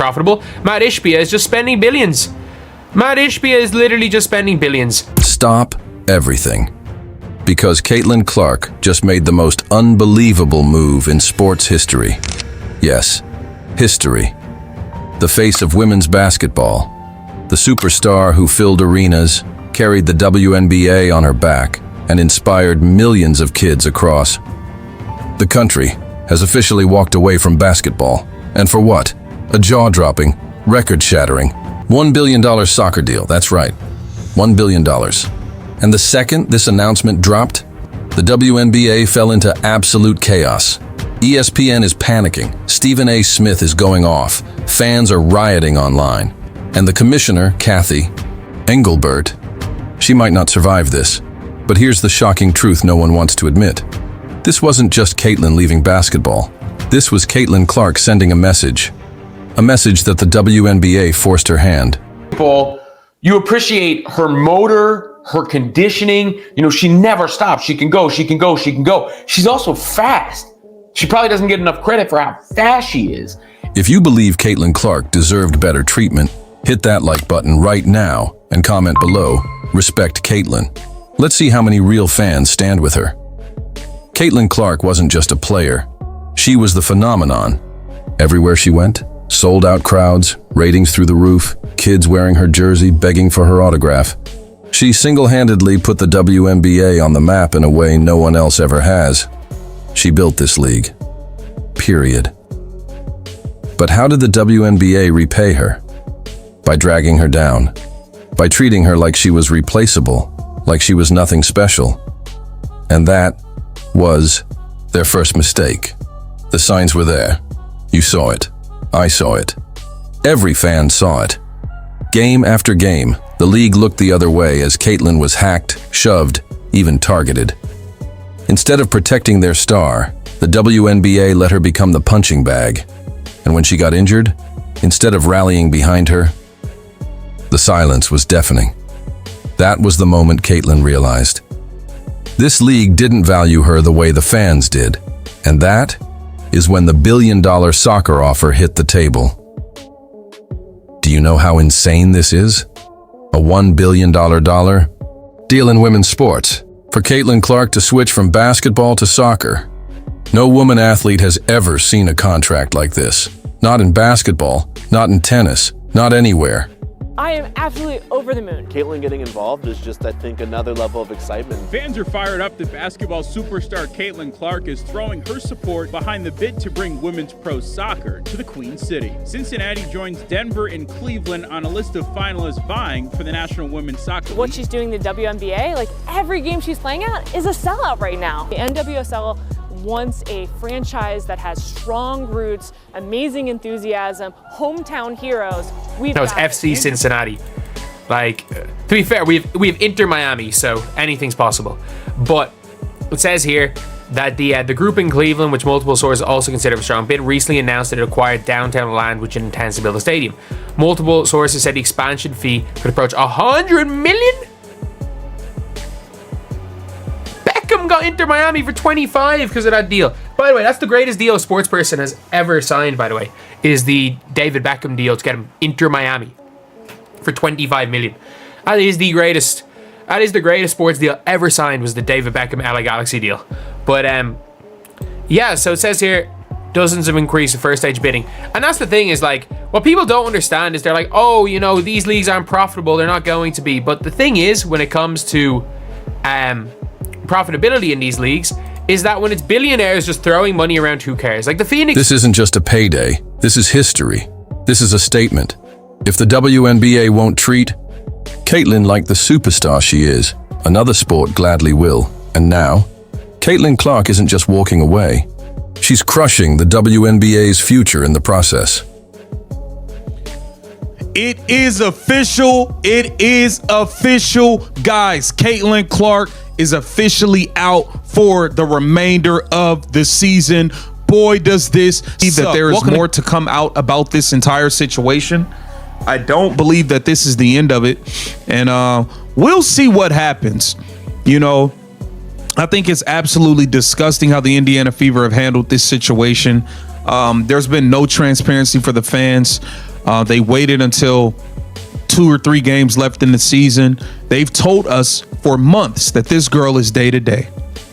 profitable. Matt Ishbia is just spending billions. Matt Ishbia is literally just spending billions. Stop everything. Because Caitlin Clark just made the most unbelievable move in sports history. Yes, history. The face of women's basketball. The superstar who filled arenas, carried the WNBA on her back, and inspired millions of kids across. The country has officially walked away from basketball. And for what? A jaw-dropping, record-shattering, $1 billion soccer deal. That's right, $1 billion. And the second this announcement dropped, the WNBA fell into absolute chaos. ESPN is panicking. Stephen A. Smith is going off. Fans are rioting online. And the commissioner, Kathy Engelbert, she might not survive this. But here's the shocking truth no one wants to admit. This wasn't just Caitlin leaving basketball. This was Caitlin Clark sending a message. A message that the WNBA forced her hand. You appreciate her motor, her conditioning. You know, she never stops. She can go, she can go, she can go. She's also fast. She probably doesn't get enough credit for how fast she is. If you believe Caitlin Clark deserved better treatment, hit that like button right now and comment below, respect Caitlin. Let's see how many real fans stand with her. Caitlin Clark wasn't just a player. She was the phenomenon. Everywhere she went, sold-out crowds, ratings through the roof, kids wearing her jersey begging for her autograph. She single-handedly put the WNBA on the map in a way no one else ever has. She built this league. Period. But how did the WNBA repay her? By dragging her down. By treating her like she was replaceable, like she was nothing special. And that was their first mistake. The signs were there. You saw it. I saw it. Every fan saw it. Game after game, the league looked the other way as Caitlin was hacked, shoved, even targeted. Instead of protecting their star, the WNBA let her become the punching bag. And when she got injured, instead of rallying behind her, the silence was deafening. That was the moment Caitlin realized. This league didn't value her the way the fans did. And that is when the billion-dollar soccer offer hit the table. Do you know how insane this is? A $1 billion deal in women's sports. For Caitlin Clark to switch from basketball to soccer. No woman athlete has ever seen a contract like this. Not in basketball, not in tennis, not anywhere. I am absolutely over the moon. Caitlin getting involved is just, I think, another level of excitement. Fans are fired up that basketball superstar Caitlin Clark is throwing her support behind the bid to bring women's pro soccer to the Queen City. Cincinnati joins Denver and Cleveland on a list of finalists vying for the National Women's Soccer League. What she's doing in the WNBA, like every game she's playing at is a sellout right now. The NWSL wants a franchise that has strong roots, amazing enthusiasm, hometown heroes. No, it's FC Cincinnati. Like, to be fair, we have Inter Miami, so anything's possible. But it says here that the group in Cleveland, which multiple sources also consider a strong bid, recently announced that it acquired downtown land, which it intends to build a stadium. Multiple sources said the expansion fee could approach $100 million. Got Inter Miami for 25 because of that deal. By the way, that's the greatest deal a sports person has ever signed, by the way, is the David Beckham deal to get him Inter Miami for 25 million. That is the greatest sports deal ever signed, was the David Beckham LA Galaxy deal. But yeah, so it says here dozens of increase in first stage bidding. And that's the thing, is like, what people don't understand is they're like, oh, you know, these leagues aren't profitable, they're not going to be. But the thing is, when it comes to profitability in these leagues, is that when it's billionaires just throwing money around, who cares? Like the Phoenix. This isn't just a payday. This is history. This is a statement. If the WNBA won't treat Caitlin like the superstar she is, another sport gladly will. And now, Caitlin Clark isn't just walking away. She's crushing the WNBA's future in the process. It is official. It is official, guys. Caitlin Clark is officially out for the remainder of the season. Boy, does this mean that there is more to come out about this entire situation. I don't believe that this is the end of it. And we'll see what happens. You know, I think it's absolutely disgusting how the Indiana Fever have handled this situation. There's been no transparency for the fans. They waited until 2 or 3 games left in the season. They've told us for months that this girl is day to day.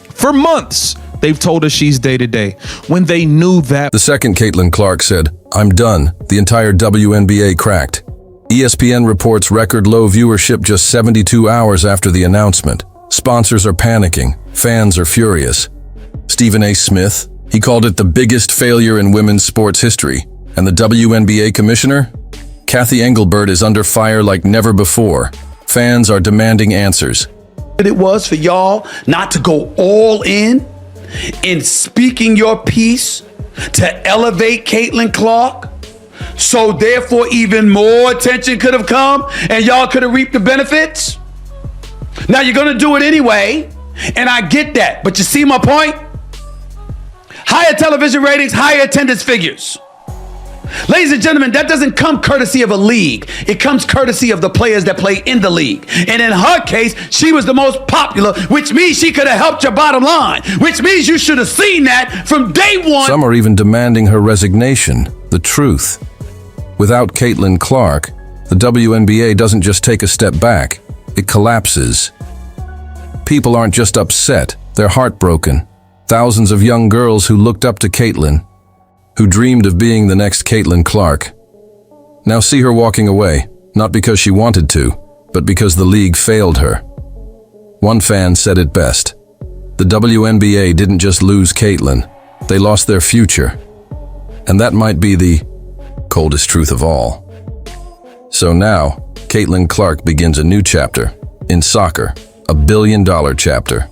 For months, they've told us she's day to day. When they knew that. The second Caitlin Clark said, "I'm done." The entire WNBA cracked. ESPN reports record low viewership just 72 hours after the announcement. Sponsors are panicking. Fans are furious. Stephen A. Smith, he called it the biggest failure in women's sports history. And the WNBA commissioner? Kathy Engelbert is under fire like never before. Fans are demanding answers. It was for y'all not to go all in speaking your piece to elevate Caitlin Clark, so therefore even more attention could have come and y'all could have reaped the benefits. Now you're gonna do it anyway, and I get that, but you see my point? Higher television ratings, higher attendance figures. Ladies and gentlemen, that doesn't come courtesy of a league. It comes courtesy of the players that play in the league. And in her case, she was the most popular, which means she could have helped your bottom line, which means you should have seen that from day one. Some are even demanding her resignation. The truth. Without Caitlin Clark, the WNBA doesn't just take a step back, it collapses. People aren't just upset, they're heartbroken. Thousands of young girls who looked up to Caitlin, who dreamed of being the next Caitlin Clark, now see her walking away, not because she wanted to, but because the league failed her. One fan said it best. The WNBA didn't just lose Caitlin, they lost their future. And that might be the coldest truth of all. So now, Caitlin Clark begins a new chapter in soccer, a billion-dollar chapter.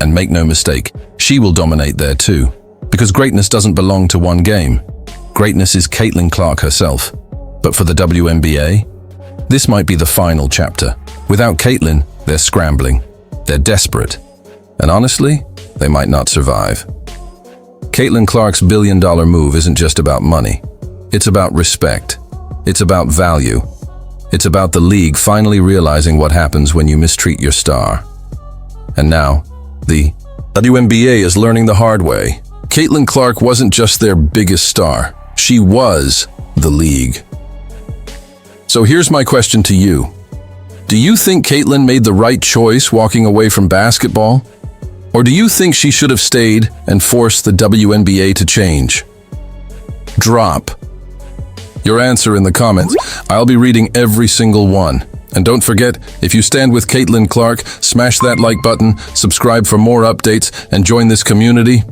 And make no mistake, she will dominate there too. Because greatness doesn't belong to one game. Greatness is Caitlin Clark herself. But for the WNBA, this might be the final chapter. Without Caitlin, they're scrambling. They're desperate. And honestly, they might not survive. Caitlin Clark's billion-dollar move isn't just about money. It's about respect. It's about value. It's about the league finally realizing what happens when you mistreat your star. And now, the WNBA is learning the hard way. Caitlin Clark wasn't just their biggest star. She was the league. So here's my question to you. Do you think Caitlin made the right choice walking away from basketball? Or do you think she should have stayed and forced the WNBA to change? Drop your answer in the comments. I'll be reading every single one. And don't forget, if you stand with Caitlin Clark, smash that like button, subscribe for more updates, and join this community.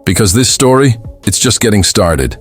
Because this story, it's just getting started.